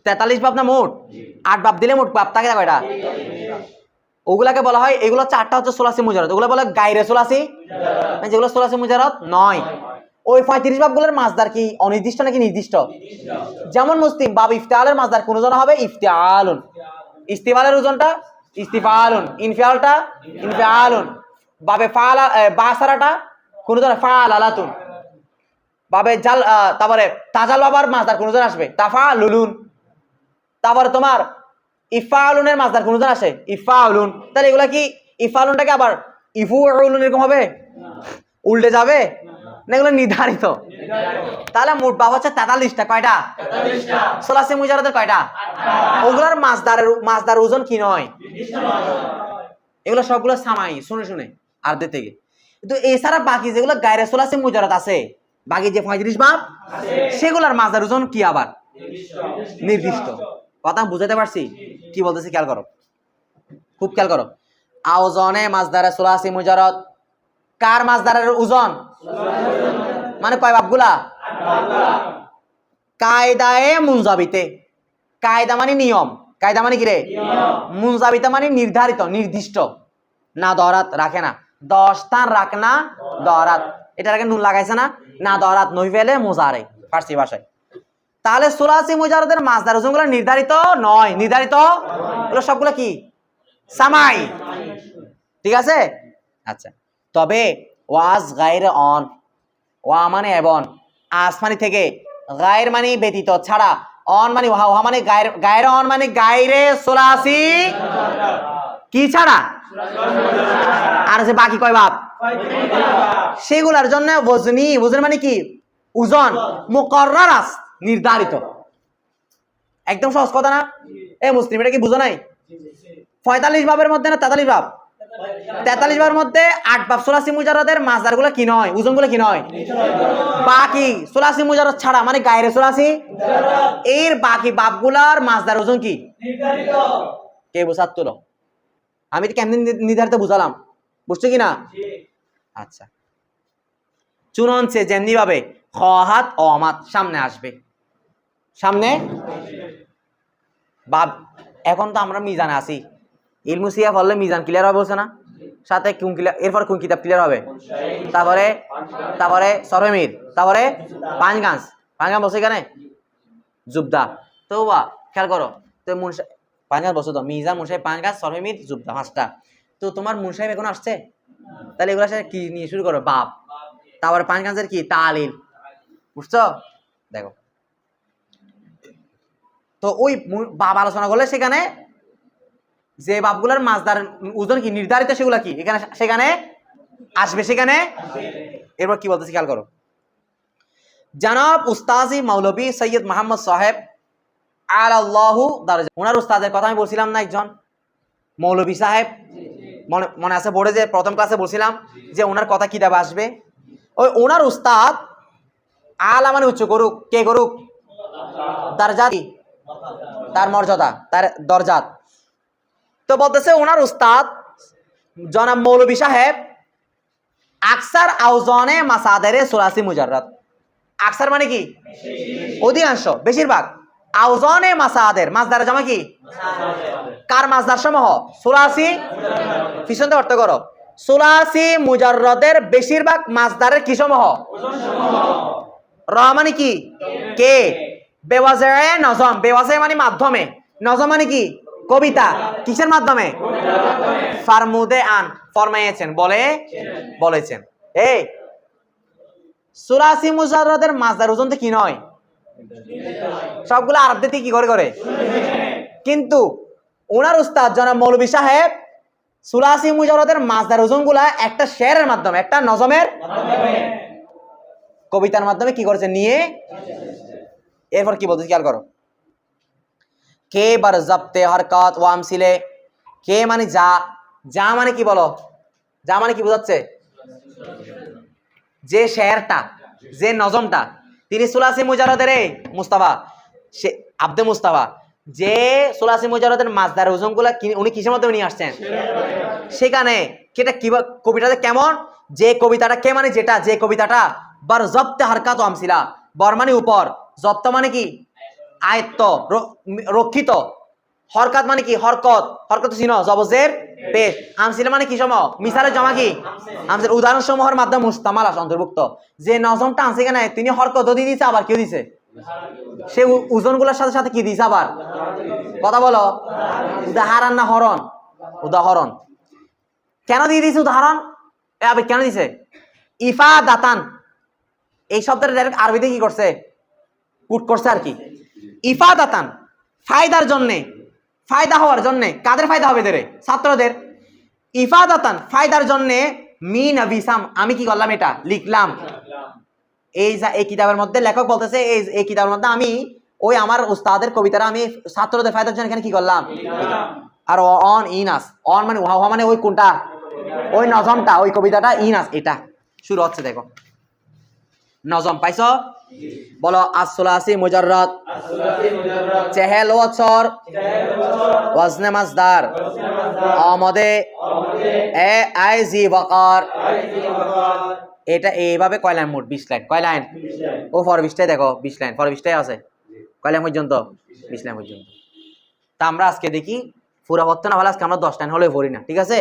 43 বাব না মোট? 8 বাব দিলে মোট বাব থাকে কয়টা? ওগুলাকে বলা হয়, এগুলো 4টা হচ্ছে সুলাসি মুজাররদ, ওগুলো বলে গায়রে সুলাসি, যেগুলো সুলাসি মুজাররদ নয়। ওই 35 বাবগুলোর মাসদার কি অনির্দিষ্ট নাকি নির্দিষ্ট? যেমন মুসলিম বাব ইফতিআলের মাসদার কোন ওজন হবে? ইফতিআলুন। ইস্তিফালের ওজনটা ইস্তিফালুন, ইনফিআলটা ইনফিআলুন। বাবে ফাআলা বাসারাটা কোন ওজন? ফাআলাতুন। বাবে জাল, তারপরে তাজাল বাবার মাসদার কোন ওজন আসবে? তাফালুলুন। তারপরে তোমার ইফালুনের মাসদার কোন ওজন আসে? ইফালুন। তাহলে এগুলা কি ইফালুনটাকে আবার ইফুউলুন এরকম হবে? উল্টে যাবে না? এগুলো নির্ধারিত। তাহলে মোট বাব হচ্ছে 43টা। কয়টা? 43টা। সুলাসি মুজাররদের কয়টা? 8টা। ওগুলার মাসদার ওজন কি নয়, এগুলো সবগুলো সামাই, শুনে শুনে আরদের থেকে। কিন্তু এছাড়া বাকি যেগুলো গায়রে সুলাসি মুজাররদ আছে, বাকি যে 35 বাব আছে, সেগুলোর মাসদার ওজন কি আবার নির্দিষ্ট। কথা বুঝাতে পারছি? কি বলতেছি খেয়াল করো, খুব খেয়াল করো। আওজনে মাসদারে সুলাসি মুজাররদ, কার মাসদারের ওজন? মানে কয় বাবগুলা? কায়দায়ে মুনজাবিতে, কায়দা মানে নিয়ম, কায়দা মানে কি রে? মুনজাবিতে মানে নির্ধারিত, নির্দিষ্ট। না দরাত রাখে না, 10 স্থান রাখ না দরাত, এটার আগে নুন লাগাইছে না? না দরাত নই ফেলে মুজারে ফার্সি ভাষায়। তাহলে সুলাসি মুজাররদের মাসদার ওজনগুলো নির্ধারিত নয়, নির্ধারিত এগুলো সবগুলো কি সামাই, ঠিক আছে? আচ্ছা, তবে ওয়াজ গায়রে অন, ওয়া মানে এবং, আসমানি থেকে, গায়র মানে ব্যতীত ছাড়া, অন মানে ওহা, ওহা মানে গায়রে অন মানে গায়রে সুলাসি কি ছাড়া, আর যে বাকি কয় বাব সেগুলার জন্য ওজনি, ওজন মানে কি? ওজন মুকাররার আছে, নির্ধারিত। একদম সহজ কথা না? এ মুসলিম, এটা কি বুঝো নাই? 45 বাবের মধ্যে না 43 বাব? 43 বাবের মধ্যে 8 বাব সুলাসি মুজাররদের মাসদারগুলো কি নয়, ওজনগুলো কি নয়? বাকি সুলাসি মুজাররদ ছাড়া মানে গায়রে সুলাসি, এর বাকি বাবগুলার মাসদার ওজন কি নির্ধারিত। কে বুঝাত তুলো? আমি তো কেমন নির্ধারিত বুঝালাম, বুঝছো কি না? আচ্ছা, চুননছে যেমনি ভাবে খহাত অমাত সামনে আসবে, সামনে বাব। এখন তো আমরা মিজানে আছি, ইলমুসিয়া পড়লে মিজান ক্লিয়ার হবে বলছে না? সাথে কোন ক্লিয়ার, এরপর কোন কিতাব ক্লিয়ার হবে? তারপরে সরমির, তারপরে পাঁচগাঁস, পাঙ্গাস বলছে এখানে জুবদা। তো বা খেয়াল করো, তো পাঙ্গাস বলছো তো মিজা মুনসাই পাঙ্গাস সরমিত জুবদা 5টা। তো তোমার মুনসাই এখন আসছে, তাহলে এগুলো সাথে কি নিয়ে শুরু করো? বাপ। তারপরে পাঙ্গাসের কি তালিল, বুঝছো? দেখো তো ওই বাপ আলোচনা করলে সেখানে যে বাপগুলোর মাছদার ওজন কি নির্ধারিত, সেগুলা কি এখানে সেখানে আসবে সেখানে। এরপর কি বলতেছি খেয়াল করো। জনাব উস্তাজি মৌলভী সৈয়দ মোহাম্মদ সাহেব আলাল্লাহু দারাজা, ওনার উস্তাদের কথা আমি বলছিলাম না, একজন মৌলভী সাহেব, মনে আছে বোর্ডে যে প্রথম ক্লাসে বলছিলাম যে ওনার কথা কিতাবে আসবে। ওই ওনার উস্তাদ আলা মানে উচ্চ করুক, কে করুক? দারজাত, তার মর্যাদা, তার দরজাত। তো বলতেছে ওনার উস্তাদ জনাব মৌলভী সাহেব আকসার আউজানে মাসাদেরে সুলাসি মুজাররাদ। আকসার মানে কি? অধিকাংশ, বেশিরভাগ। আউজানে মাসাদের, মাসদারের জমা কি? কার মাসদার সমূহ? সুলাসি। পিছন থেকে অর্থ করো, সুলাসি মুজাররাদের বেশিরভাগ মাসদারের কি সমূহ? র মানে কি? কে। বেওয়াজে নজম, বেওয়াজে মানে মাধ্যমে, নজম মানে কি? কবিতা। কিসের মাধ্যমে? ফারমুদে আন, ফরমাইয়েছেন, বলেছেন। এই সুলাসি মুজাররাদের মাসদার ওজন তো কি নয়, সবগুলো আরবদের কি করে। কিন্তু ওনার উস্তাদ জনাব মৌলভী সাহেব সুলাসি মুজাররাদের মাসদার ওজনগুলা একটা শেরের মাধ্যমে, একটা নজমের কবিতার মাধ্যমে কি করেছে? নিয়ে। এরপর কি বলতে খেয়াল করো। কে বার জব্তে হরকত ওয়াম সিলে, কে মানে যা, যা মানে কি বলো? যা মানে কি বোঝাচ্ছে? যে শেরটা, যে নজমটা, তিনি সুলাসি মুজাররাদের মুস্তাফা, সে আব্দে মুস্তাফা, যে সুলাসি মুজাররাদের মাসদার ওজনগুলা উনি কিসের মাধ্যমে নিয়ে আসছেন? সেখানে সেটা কি কবিতাটা কেমন? যে কবিতাটা, কে মানে যেটা, যে কবিতাটা বার জব্তে হরকত ওয়াম সিলা, বর মানে উপর, জব্ত মানে কি? আয়ত্ত, রক্ষিত। হরকাত মানে কি? হরকত, হরকত চিহ্ন জবজের পেশ। আমসিলা মানে কি সম? মিসালের জমা কি? আমসিল উদাহরণ সমূহের মাধ্যমে মুস্তামাল আছে, অন্তর্ভুক্ত। যে নজমটা আনছে কেন, তিনি হরকত দিয়ে দিয়েছে, আবার কেউ দিছে সে ওজনগুলোর সাথে সাথে কি দিছে আবার? কথা বলো, উদাহরণ না হরণ? উদাহরণ। কেন দিয়ে দিছে উদাহরণ? আবার কেন দিছে? ইফা দাতান, এই শব্দটা ডাইরেক্ট আরবিতে কি করছে? পুট করছে আর কি। ইফা দাতান, ফায়দার জন্যে, ফায়দা হওয়ার জন্যে। কাদের ফায়দা হবে? এদের ছাত্রদের। ইফাদাতান, ফায়দার জন্যে। মিন আবিসাম, আমি কি করলাম? এটা লিখলাম। এই কিতাবের মধ্যে লেখক বলতেছে এই কিতাবের মধ্যে আমি ওই আমার উস্তাদের কবিতাটা আমি ছাত্রদের ফায়দার জন্য এখানে কি করলাম? আর অন ইনাস, অন মানে ওয়া মানে ওই কোনটা? ওই নজমটা, ওই কবিতাটা, ইনাস এটা শুরু হচ্ছে। দেখো নজম পাইছো? বলো আসসুলাসি মুজাররাদ, Chehel ওয়াছর, ওয়াজনে মাসদার, আমদে A I G Waker. এটা এইভাবে কয় লাইন? মোট 20 লাইন। কয় লাইন? ও ফর 20টাই দেখো, 20 লাইন, ফর 20টাই আছে। কয় লাইন পর্যন্ত? 20 লাইন পর্যন্ত। তা আমরা আজকে দেখি পুরা পড়তে না হলে আজকে আমরা 10 লাইন হলে পড়ি না, ঠিক আছে?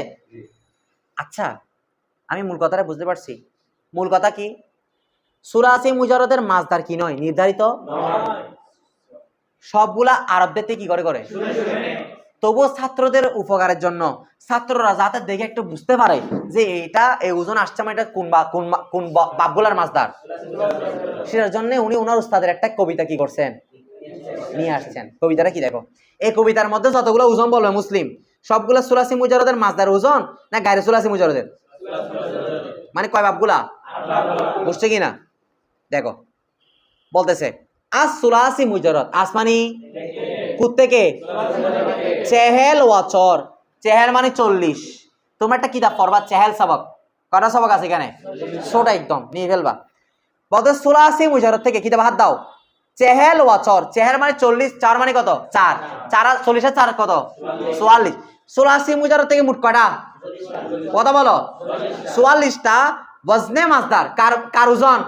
আচ্ছা, আমি মূল কথাটা বুঝতে পারছি। মূল কথা কি? সুলাসি মুজাররাদের মাসদার কি নয়? নির্ধারিত। সবগুলা আরবদের থেকে কি করে। তবুও ছাত্রদের উপকারের জন্য, ছাত্ররা যাতে দেখে একটু বুঝতে পারে যে এটা এই ওজন আসছে, এটা কোন বাপগুলার মাসদার, সেটার জন্য উনি ওনার উস্তাদের একটা কবিতা কি করছেন? নিয়ে আসছেন। কবিতাটা কি দেখো। এই কবিতার মধ্যে যতগুলো ওজন বলবে মুসলিম, সবগুলা সুলাসি মুজাররাদের মাসদার ওজন না গায়রে সুলাসি মুজাররাদের? মানে কয় বাপগুলা? বুঝছে কিনা দেখো। বলতেছে আস সুলাসি মুজাররাদ, আসমানি কুত্তেকে, চেহেল ওয়াচর, চেহেল মানে 40। তোমরা একটা কিতাব পড়বা চেহেল সবক, কটা সবক আছে এখানে? ছোট একদম, নিয়ে ফেলবা। বলতে সুলাসি মুজাররাদ থেকে কিতাব হাত দাও। চেহেল ওয়াচর, চেহেল মানে 40, 4 মানে কত? 4, 40 এর 4 কত? 44। সুলাসি মুজাররাদ থেকে মোট কয়টা? কথা বলো। 44টা ওয়াজনে মাসদার, কার ওজন?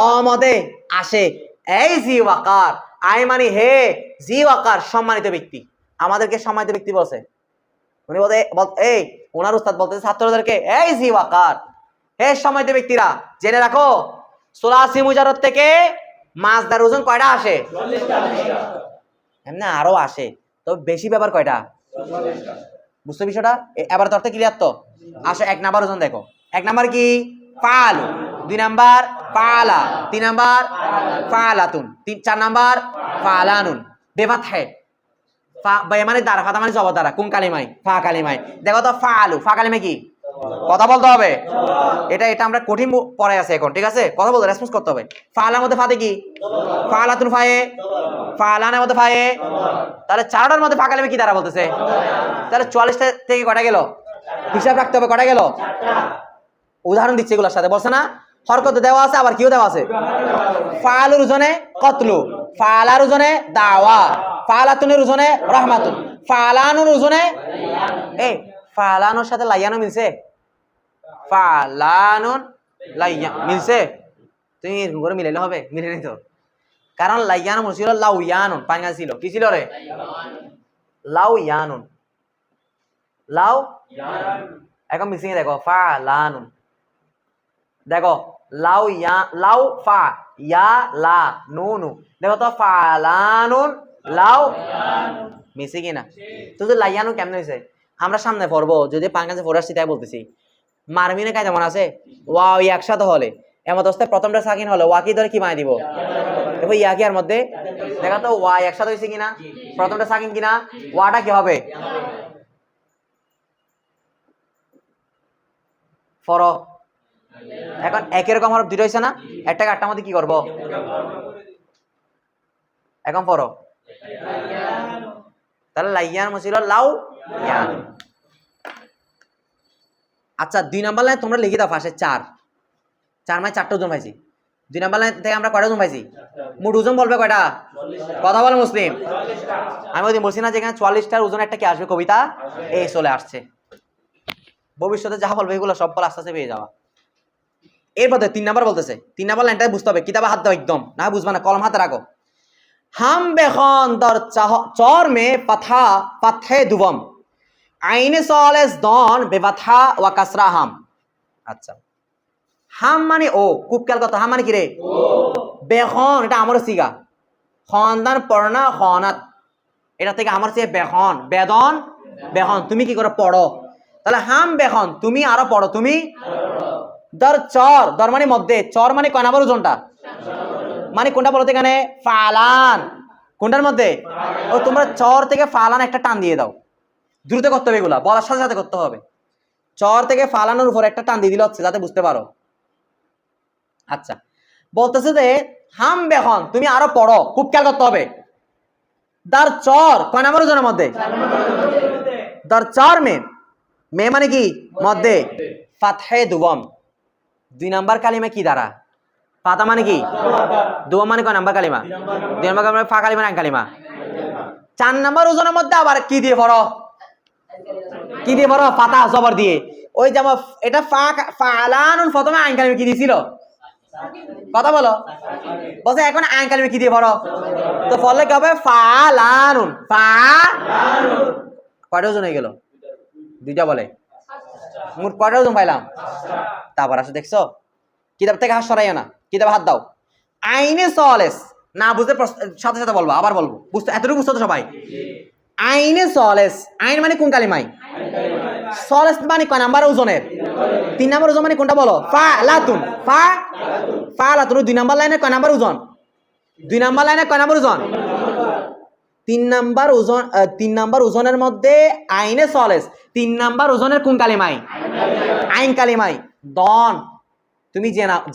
অমদে আসে। এই জি ওয়াকার, আই মানে হে, জি ওয়াকার সম্মানিত ব্যক্তি। আমাদেরকে সম্মানিত ব্যক্তি বলছে। উনি এই ওনার উস্তাদ বলতেছে ছাত্রদেরকে, এই জি ওয়াকার, হে সম্মানিত ব্যক্তিরা জেনে রাখো সুলাসি মুজাররাদ থেকে মাছদার ওজন কয়টা আসে? এমনি আরো আসে, তো বেশি ব্যাপার কয়টা? বুঝছো বিষয়টা? এবার তোর ক্লিয়ার তো? আসো 1 নাম্বার ওজন দেখো। 1 নাম্বার কি? ফালু। 2 নাম্বার ফালা। 3 নাম্বার ফালাতুন। 4 নাম্বার ফালানুন। বেফাতহে। মানে দ্বারা, ফাতা মানে জবর দ্বারা। কোন কালিমায়? ফা কালিমায়। দেখো তো ফালু, ফা কালিমায় কি? কথা বলতে হবে। এটা আমরা কঠিন পড়ে আছে এখন, ঠিক আছে? কথা বলতে রেসপন্স করতে হবে। ফালার মধ্যে ফাতে কি? ফালাতুন ফায়ে। ফালানের মধ্যে ফায়ে। তাহলে 4টার মধ্যে ফা কালিমা কি দ্বারা বলতেছে? তাহলে 44টা থেকে কটা গেল? হিসাব রাখতে হবে, কটা গেল? উদাহরণ দিচ্ছে এগুলোর সাথে, বলছে না হরকত দেওয়া আছে, আবার কিও দেওয়া আছে। ফালুর ওজনে কতলু, ফালার ওজনে দাওয়া, ফালাতুনের ওজনে রহমাতুন, ফালানুর ওজনে এই ফালানুর সাথে লাইয়ানো মিলছে? ফালানুন লাইয়া মিলছে? তুমি এরকম করে মিলাইলে হবে? মিলে নিত, কারণ লাইয়ানো ছিল লাউয়ানুন, পাঙ্গা ছিল কি ছিল রে? লাউয়ানুন, লাউ। এখন মিসিং দেখো ফালানুন, দেখো লাউ ইয়া, লাউ ফা ইয়া লা নুনু, দেখো তো ফালানুন লাউ মিসি কিনা? তো লাইয়ানু কেমন হয়েছে আমরা সামনে পড়বো, যদি পাঙ্গাসে পড়াচ্ছি তাই বলতেছি। মারমিনে কাজ যেমন আছে ওয়া একসাথে হলে এমন অবস্থায় প্রথমটা সাকিন হলে ওয়া কি ধরে কি মায় দিব? দেখো ইয়া কি আর মধ্যে দেখা তো ওয়া একসাথে হয়েছে কিনা, প্রথমটা সাকিন কিনা, ওয়াটা কি হবে? ফর। এখন একই রকম হরফ দুটো হয়েছে না, একটাকে আটটার মধ্যে কি করব? এখন পড়ো, তাহলে লাইয়ান মুছিল লাউ ইয়ান। আচ্ছা 2 নাম্বার লাইন তোমরা লিখে দাও ফার্স্টে 4 মানে 4টা ওজন পাইছি। 2 নাম্বার লাইন থেকে আমরা কয়টা ওজন পাইছি? মোট ওজন বলবে কয়টা? কথা বলে মুসলিম। আমি ওই দিন বলছি না যেখানে 44টার ওজন একটা কি আসবে কবিতা, এই চলে আসছে। ভবিষ্যতে যা বলবে এগুলো সব বল আস্তে আস্তে পেয়ে যাওয়া। এরপর 3 নাম্বার বলতেছে, 3 নাম্বার লাইনটা বুঝতে হবে, কিতাবে হাত দাও একদম, না বুঝবা না কলম হাতে রাখো। হাম বেখন দর চর মে পাথা পাথে দুবম আইনে সলেস দন বেবাথা ওয়া কাসরা হাম। আচ্ছা হাম মানে ও, খুব খেয়াল করতে, হাম মানে কি রে? বেখন, এটা আমার সিগা, খনদান পড়না খনাত, এটা থেকে আমার সে বেখন, বেদন বেখন, তুমি কি করে পড়ো? তাহলে হাম বেখন তুমি আরো পড়ো, তুমি দর চর, দর মানে মধ্যে, চর মানে কয় নাম্বার ওজনটা? মানে কোনটা বলতে এখানে? ফালান। কোনটার মধ্যে? ও তোমরা চর থেকে ফালান একটা টান দিয়ে দাও, দ্রুত করতে হবে, এগুলা বলার সাথে সাথে করতে হবে। চর থেকে ফালানোর উপর একটা টান দিয়ে দিলে হচ্ছে, যাতে বুঝতে পারো। আচ্ছা বলতেছে যে হাম বেখন তুমি আরো পড়ো, খুব খেয়াল করতে হবে। দার চর কয় নাম্বার ওজনের মধ্যে? দার চর মে মানে কি? মধ্যে। ফাতহে দুবম 2 নাম্বার কালিমা কি দ্বারা? ফাতা মানে কি? দুবম মানে কয় নাম্বার কালিমা? 2 নাম্বার কালিমা ফা কালিমা না কালিমা? 4 নাম্বার ওজনের মধ্যে আবার কি দিয়ে পড়ো? কি দিয়ে পড়ো? ফাতা জবর দিয়ে। ওই যেমন এটা ফালানুন প্রথমে আইন কালিমা কি দিয়েছিল? কথা বলো, বলছে এখন আইন কালিমা কি দিয়ে পড়ো? তো ফলে কি হবে? ফালানুন, কয়টা ওজন হয়ে গেল? 2টা বলে, মোট কয়টা ওজন পাইলাম? তারপর আসো দেখছো, কিতাব থেকে হাত সরাইও না, কিতাবে হাত দাও। আইনে সলেস না বুঝতে সাথে সাথে বলবো, আবার বলবো, বুঝতে এতটুকু বুঝতে তো সবাই। আইনে সলেস, আইন মানে কোন কালিমাই? সলেস মানে কয় নাম্বার ওজনের? 3 নাম্বার ওজন মানে কোনটা বলো? ফালাতুন, ফালাতুন 2 নাম্বার লাইনে কয় নাম্বার ওজন? 2 নাম্বার লাইনে কয় নাম্বার ওজন? 3 নাম্বার ওজন। 3 নাম্বার ওজনের মধ্যে আইনে সলেস 3 নাম্বার ওজনের কোন কালিমাই? আইন কালিমাই। দন তুমি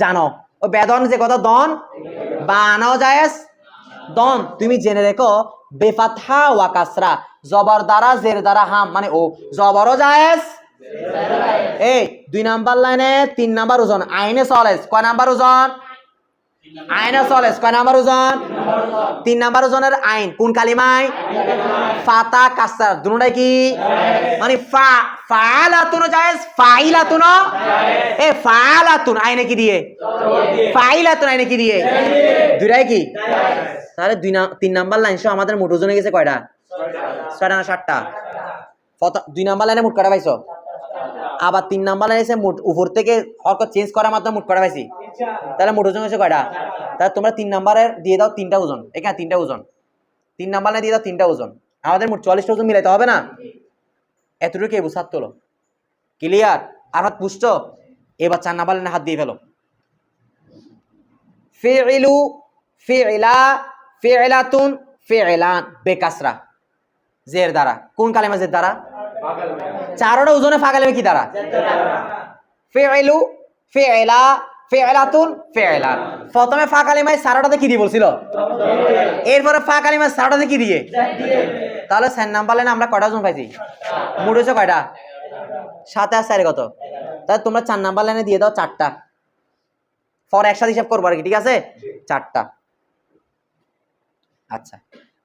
জানো, ও বেদন যে কথা দন বানাও জায়েজ, দন তুমি জেনে রেখো বেফাতহা ওয়া কাসরা, জবর দ্বারা জের দ্বারা হাম মানে ও, জবরও জায়েজ। এই 2 নাম্বার লাইনে 3 নাম্বার ওজন আইনে সলেস কয় নাম্বার ওজন? আইনে সলেস কয় নাম্বার ওজন? 3 নাম্বার ওজনের আইন কোন কালিমায়? ফাতা কাসরা, দুটোটাই কি মানে ফালাতুন জায়েজ, ফাইলাতুন এ ফালাতুন আইনে কি দিয়ে? ফাইলাতুন আইনে কি দিয়ে? দুটাই কি? তাহলে 3 নাম্বার লাইন সহ আমাদের মোট ওজনে গেছে কয়টা? 6টা না 7টা? 2 নাম্বার লাইনে মোট কয়টা পাইছো? আবার 3 নাম্বার লাইন এসে মোট উপর থেকে হরকত চেঞ্জ করার মাধ্যমে মোট করা পাইছি, তাহলে মোট ওজন হচ্ছে কয়টা? তাহলে তোমরা 3 নাম্বারের দিয়ে দাও 3টা ওজন, এখানে 3টা ওজন, 3 নাম্বার লাইনে দিয়ে দাও 3টা ওজন, আমাদের মোট 44টা ওজন মিলাইতে হবে না? এতটুকু এই বুঝার তোলো, ক্লিয়ার? আর হাত পুষ্ট। এবার 4 নাম্বার লাইনে হাত দিয়ে ফেলো। ফিইলু, ফিইলা, ফিইলাতুন, ফিইলান বেকাসরা, জের দ্বারা। কোন কালেমা জের দ্বারা? চারোটা ওজনে ফা কালেমা কি দ্বারা? ফিইলু, ফিইলা, ফিইলাতুন, ফিইলান। প্রথমে ফা কালেমায় চারোটাতে কি দিয়ে বলছিল? এরপরে ফা কালেমায় চারোটাতে কি দিয়ে? তাহলে 4 নাম্বার লাইনে আমরা কয়টা ওজন পাইছি? মোট হচ্ছে কয়টা? 7 আর 4 কত? তাহলে তোমরা 4 নাম্বার লাইনে দিয়ে দাও 4টা, পরে একসাথে হিসাব করবো আর কি, ঠিক আছে? 4টা। আচ্ছা,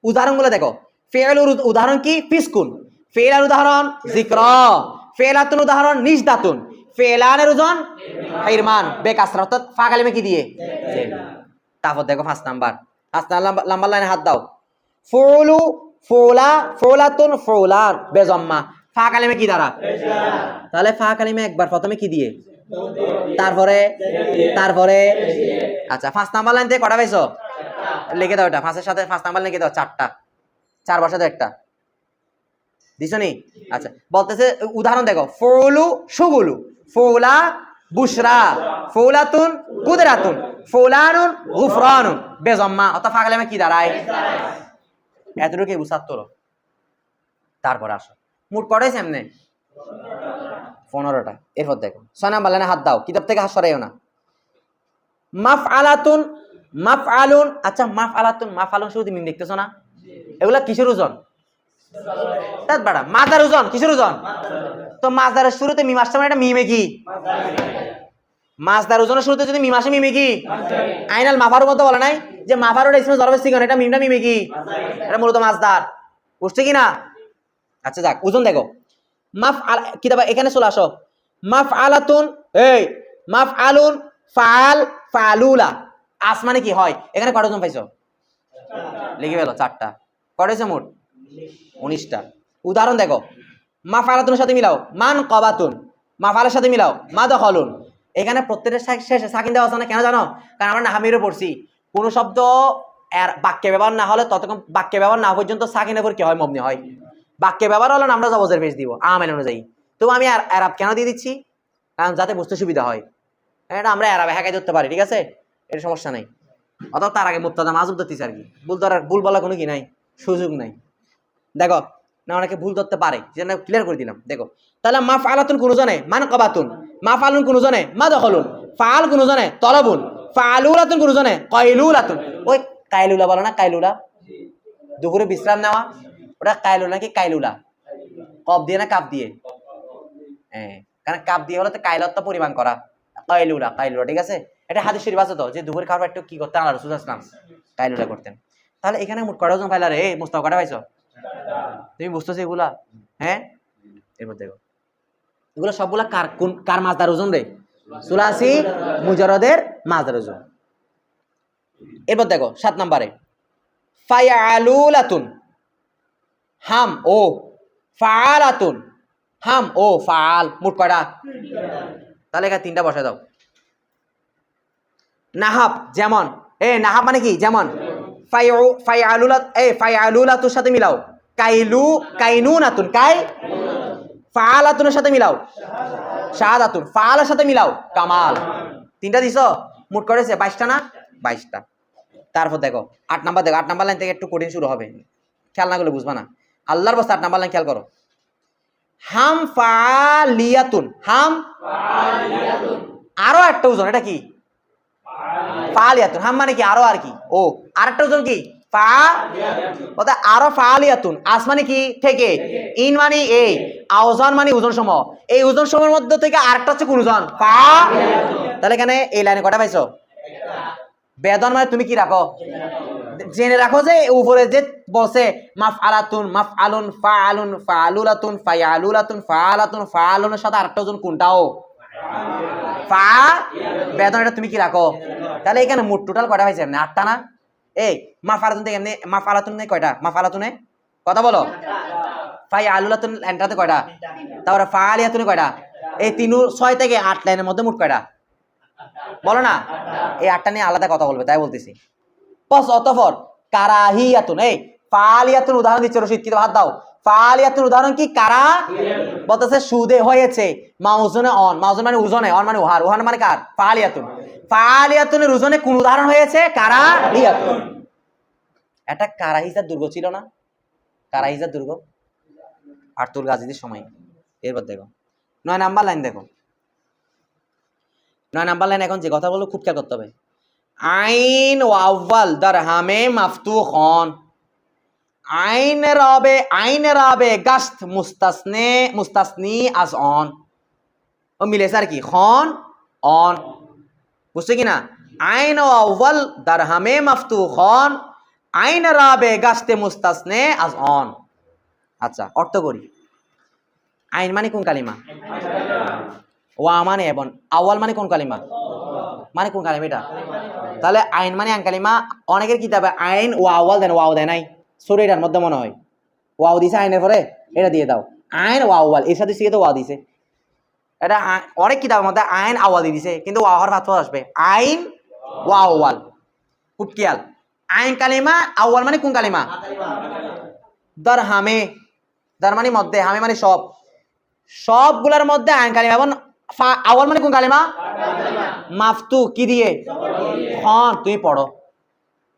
উদাহরণগুলো দেখো। ফেলের উদাহরণ কি? ফিসকুন। ফেলার উদাহরণ যিকর। ফেলাতুন উদাহরণ নিজদাতুন। ফেলানের ওজন হিরমান বেকাসরা, অর্থাৎ ফা কালিমা কি দিয়ে? তারপর দেখো 5 নাম্বার, 5 নাম্বার লাইনে হাত দাও। ফুলু, ফুলা, ফুলাতুন, ফুলান বেজম্মা, ফা কালিমা কি দ্বারা? তাহলে ফা কালিমা একবার প্রথমে কি দিয়ে, তারপরে আচ্ছা 5 নাম্বার লাইন থেকে কটা পাইছো? লিখে দাও এটা, 5 এর সাথে 5 নাম্বার লিখে দাও 4টা, 4 বসাতে একটা দিছো নি? আচ্ছা, বলতেছে উদাহরণ দেখো। ফুলু সুগুলু, ফুলা বুশরা, ফুলাতুন কুদরাতুন, ফুলানুন গুফরানুন বেজম্মা, অর্থাৎ ফা কালিমা কি দাঁড়ায়? এতটুকু বুঝার তোলো। তারপর আসো, মোট কটাই সামনে? 15টা। এরপর দেখো 6 নাম্বার লাইনে হাত দাও, কিতাব থেকে হাত সরাইও না। মাফআলাতুন, মাফআলুন। আচ্ছা, মাফআলাতুন, মাফআলুন শুধু মিম দেখতেছো না? এগুলা কিসের ওজন? তাত বাড়া মাদার ওজন। কিসের ওজন? তো মাছদারের শুরুতে মিম আসছে মানে এটা মিমে কি? মাছদার ওজনের শুরুতে যদি মিম আসে মিমে কি? আইনাল মাফারুর মধ্যে বলে নাই যে মাফারুর ইসমে জরবের সিগন, এটা মিমটা মিমে কি? এটা মূলত মাছদার, বুঝছে কি না? আচ্ছা যাক, ওজন দেখো। মাফআল, কিতাব এখানে চলে আসো। মাফআলাতুন, এই মাফআলুন, ফাআল, ফালুলা, আসমানে কি হয়? এখানে কত ওজন পাইছো? লিখে ফেলো 4টা। কত হয়েছে মোট? 19টা। উদাহরণ দেখো। মাফআলাতুনের সাথে মিলাও মান কবাতুন, মাফআলের সাথে মিলাও মাদখালুন। এখানে প্রত্যেকটা শেষে সাকিন দেওয়া আছে না, কেন জানো? কারণ আমরা নাহামিরে পড়ছি, কোন শব্দ এর বাক্যে ব্যবহার না হলে ততক্ষণ বাক্যে ব্যবহার না পর্যন্ত সাকিনের উপর কি হয়? মবনি হয়। বাক্যে ব্যবহার হলে আমরা জবজের পেশ দিব আমেল অনুযায়ী। তো আমি আরব কেন দিয়ে দিচ্ছি? কারণ যাতে বুঝতে সুবিধা হয়। এটা আমরা আরবে হ্যাকাই ধরতে পারি, ঠিক আছে? এর সমস্যা নাই। অথবা তার আগে মুবতাদা মাযুব ধরতেছি আর কি, ভুল বলা কোনো কি নাই, সুযোগ নাই। দেখো না, অনেকে ভুল ধরতে পারে, যেটা ক্লিয়ার করে দিলাম। দেখো তাহলে মাফআলাতুন কোন জনে মান কবাতুন, মাফআলুন কোন জনে মাদখালুন, ফাআল কোন জনে তলবুন, ফাআলুলাতুন কোন জনে কাইলুলাতুন। ওই কাইলুলা বলো না, কাইলুলা দুপুরে বিশ্রাম নেওয়া, ওটা কাইলুলা নাকি কাইলুলা? কফ দিয়ে না কাপ দিয়ে? হ্যাঁ, কারণ কাপ দিয়ে হলে তো কাইলত্ব পরিমাণ করা, কাইলুলা, কাইলুলা, ঠিক আছে? এটা হাদিস শরীফ আছে তো, যে দুপুরে খাবার একটু কি করতেন আল্লাহ রাসূল সাল্লাল্লাহু আলাইহি ওয়াসাল্লাম? কাইলুলা করতেন। তাহলে এখানে মোট কটা ওজন পাইলা রে? মুস্তাফা কটা পাইছো? তুমি বুঝতেছো এগুলা? হ্যাঁ, এরপর দেখো এগুলো সবগুলা কার মাছদার ওজন রে? সুলাসি মুজাররদের মাছদার ওজন। এরপর দেখো 7 নম্বরে ফায়ালুলাতুন, হাম ও ফাআলাতুন, হাম ও ফাআল, মোট কয়টা? তাহলে এখানে 3টা বসায় দাও। নাহাব, যেমন, নাহাব মানে কি? যেমন। ফায়ালুলাত, ফায়ালুলাতুর সাথে মিলাও কাইনুনাতুন, ফাআলাতুনের সাথে মিলাও শাহাদাতুন, ফাআলের সাথে মিলাও কামাল। 3টা দিছো, মোট করেছে 22টা না? 22টা। তারপর দেখো 8 নাম্বার, দেখো 8 নাম্বার লাইন থেকে একটু কঠিন শুরু হবে, খেয়াল না করলে বুঝবা না। আল্লাহর বস্তা 8 নাম্বার লাইন খেয়াল করো। হাম ফালিয়াতুন, হাম আরো একটা ওজন, এটা কি? ফালিয়াতুন। হাম মানে কি? আরো, আর কি? ও, আরেকটা ওজন কি? ফা, অর্থাৎ আরো ফালিয়াতুন। আস মানে কি? থেকে। ইন মানে এই। আওজান মানে ওজন সমূহ। এই ওজন সমূহের মধ্যে থেকে আরেকটা হচ্ছে কোন ওজন? ফা। তাহলে এখানে এই লাইনে কটা পাইছো? বেদন মানে তুমি কি রাখো? জেনে রাখো যে উপরে যে বসে মাফআলাতুন, মাফআলুন, ফাআলুন, ফাআলুলাতুন, ফায়ালুলাতুন, ফাআলাতুন, ফাআলুনের সাথে আরেকটা ওজন কোনটাও? ফা। বেদন, এটা তুমি কি রাখো? তাহলে এখানে মোট টোটাল কয়টা পাইছে? 8টা না? এই মাফআলাতুন থেকে এমনি, মাফআলাতুন নেই কয়টা? মাফআলাতুনে কথা বলো। ফায়ালুলাতুন এন্টাতে কয়টা? তারপরে ফাআলিয়াতুনে কয়টা? এই 6 থেকে 8 লাইনের মধ্যে মোট কয়টা বলো না? এই 8টা নিয়ে আলাদা কথা বলবে, তাই বলতেছি। অতঃপর কারাহিয়াতুন, এই ফালিয়াতুন উদাহরণ দিচ্ছে রশিদ, কি হাত দাও। ফালিয়াতুন উদাহরণ কি? কারা বলতেছে সুদে হয়েছে, মাউজুনে অন, মাউজুন মানে ওজনে, অন মানে উহার, উহার মানে কার? ফালিয়াতুন। ফালিয়াতুনের ওজনে কোন উদাহরণ হয়েছে? কারাহিয়াতুন। এটা কারাহিজার দুর্গ ছিল না? কারাহিজার দুর্গ আর্তুল গাজীদের সময়। এরপর দেখো 9 নাম্বার লাইন, দেখো 9 নাম্বার লাইন। এখন যে কথা বলবো খুব খেয়াল করতে হবে। আইন ওয়াওয়াল দারহামে মাফতুখন, আইন রাবে গাস্ত মুস্তাসনি আজ অন। ও মিলেছে আর কি, খন অন, বুঝছো কিনা? আইন ওয়াওয়াল দারহামে মাফতুখন, আইন রাবে গাস্তে মুস্তাসনে আজ অন। আচ্ছা, অর্থ করি। আইন মানে কোন কালিমা? ওয়া মানে এবং, আওয়াল মানে কোন কালিমা? মানে কোন কালিমা এটা? তাহলে আইন মানে আন কালিমা। অনেকের কিতাবে আইন ওয়া আওয়াল দেন, ওয়াও দেয় নাই, সরে এটার মধ্যে মনে হয় ওয়াও দিছে আইনের পরে, এটা দিয়ে দাও। আইন ওয়া আওয়াল, এর সাথে তো ওয়া দিছে। এটা অনেক কিতাবের মধ্যে আইন আওয়াল দিয়ে দিছে, কিন্তু ওয়া হওয়ার ফাতোয়া আসবে আইন ওয়া আওয়াল। কুটকিয়াল আইন কালিমা, আওয়াল মানে কোন কালিমা? দর হামে, দর মানে মধ্যে, হামে মানে সব, সবগুলোর মধ্যে আইন কালিমা। এবং আওয়াল মানে কোন কালিমা? মাফতু কি দিয়ে? খন, তুমি পড়ো।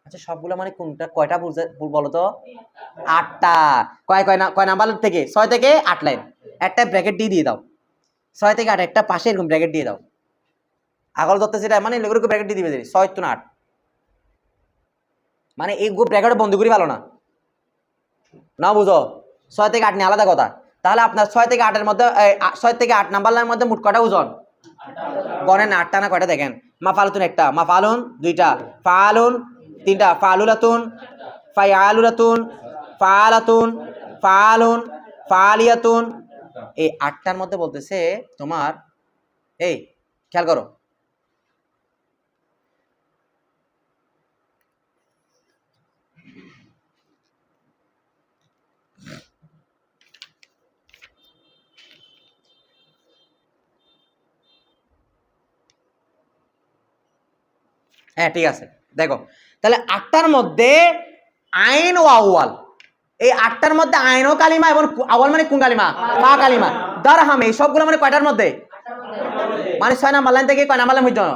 আচ্ছা, সবগুলো মানে কোনটা? কয়টা বলো তো? 8টা। কয় নাম্বার থেকে? 6 থেকে 8 লাইন। একটা ব্র্যাকেট দিয়ে দাও, 6 থেকে 8 একটা পাশে এরকম ব্র্যাকেট দিয়ে দাও। আগল ধরতে সেটা মানে এগুলোকে ব্র্যাকেট দিয়ে দিবে, 6 তো 8, মানে এই ব্র্যাকেট বন্ধ করি ভালো না, না বুঝো? 6 থেকে 8 নিয়ে আলাদা কথা। তাহলে আপনার 6 থেকে 8 এর মধ্যে, 6 থেকে 8 নাম্বার লাইনের মধ্যে মোট কয়টা ওজন গণেন? 8টা না কয়টা দেখেন? মাফালুতুন একটা, মাফালুন 2টা, ফালুন 3টা, ফালুলাতুন, ফায়ালুলাতুন, ফালাতুন, ফালুন, ফালিয়াতুন। এই 8টার মধ্যে বলতেছে তোমার, এই খেয়াল করো, হ্যাঁ ঠিক আছে। দেখো তাহলে 8টার মধ্যে আইন ও আওয়াল, এই 8টার মধ্যে আইন ও কালিমা এবং আওয়াল মানে কোন কালিমা? ফা কালিমা। দারহাম, এই সবগুলো মানে কয়টার মধ্যে? মানে 6 নাম্বার লাইন থেকে কয় নাম্বার লাইন পর্যন্ত?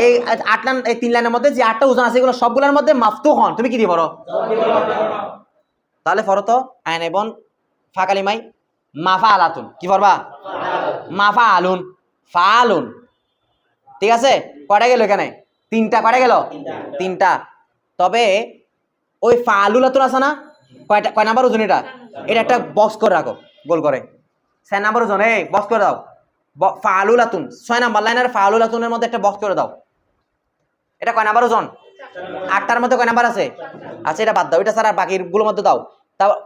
এই 8 লাইন, এই 3 লাইনের মধ্যে যে 8টা ওজন আছে এগুলো সবগুলোর মধ্যে মাফতুহ হন। তুমি কি দিয়ে পড়ো? তাহলে পড়ো তো আইন এবং ফা কালিমাই মাফা আলাতুন, কি পড়বা? মাফা আলুন, ফালুন। ঠিক আছে, কয়টা গেল এখানে? 3টা। কয়টা গেল? 3টা। তবে ওই ফালুলাতুন আছে না, কয় নাম্বার ওজন এটা? এটা একটা বক্স করে রাখো গোল করে, 6 নাম্বার ওজন, এই বক্স করে দাও। ফালুলাতুন 6 নাম্বার লাইনের ফালুলাতুনের মধ্যে একটা বক্স করে দাও। এটা কয় নাম্বার ওজন? 8টার মধ্যে কয় নাম্বার আছে? আচ্ছা, এটা বাদ দাও, এটা ছাড়া বাকিগুলোর মধ্যে দাও।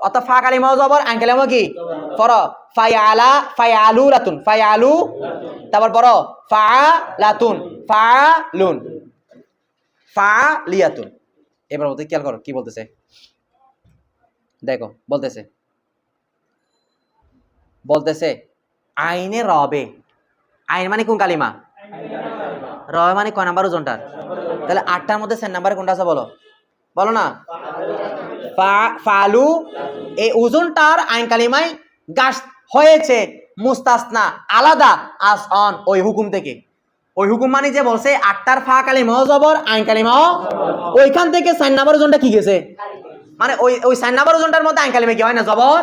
অর্থাৎ ফা কালিমাও জবর, আইন কালিমাও কি? পড় ফায়ালা, ফায়ালুলাতুন, ফায়ালু, তারপর পড় ফালাতুন, ফালুন, ফালিয়াতুন। এবার বলতে খেয়াল করো কি বলতেছে, দেখো বলতেছে আইনে রবে। আইন মানে কোন কালিমা? রবে মানে কয় নাম্বার ওজনটার? তাহলে 8টার মধ্যে 4 নাম্বারে কোনটা আছে বলো? বলো না। ফালু, এই ওজনটার আইন কালিমায় গাছ হয়েছে মুস্তাসনা, আলাদা, আস অন, ওই হুকুম থেকে। ওই হুকুম মানে যে বলছে 8টার ফা কালিমাও জবর, আইন কালিমাও, ওইখান থেকে 4 নাম্বার ওজনটা কি গেছে? মানে ওই 4 নাম্বার ওজনটার মধ্যে আইন কালিমা কি হয় না? জবর।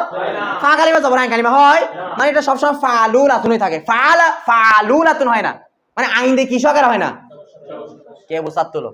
ফা কালিমা জবর, আইন কালিমা হয়। মানে এটা সবসময় ফালুলাতুনই থাকে, ফালুলাতুন হয় না, মানে আইন দিয়ে কি সকার হয় না। কে বুঝাত তুলো?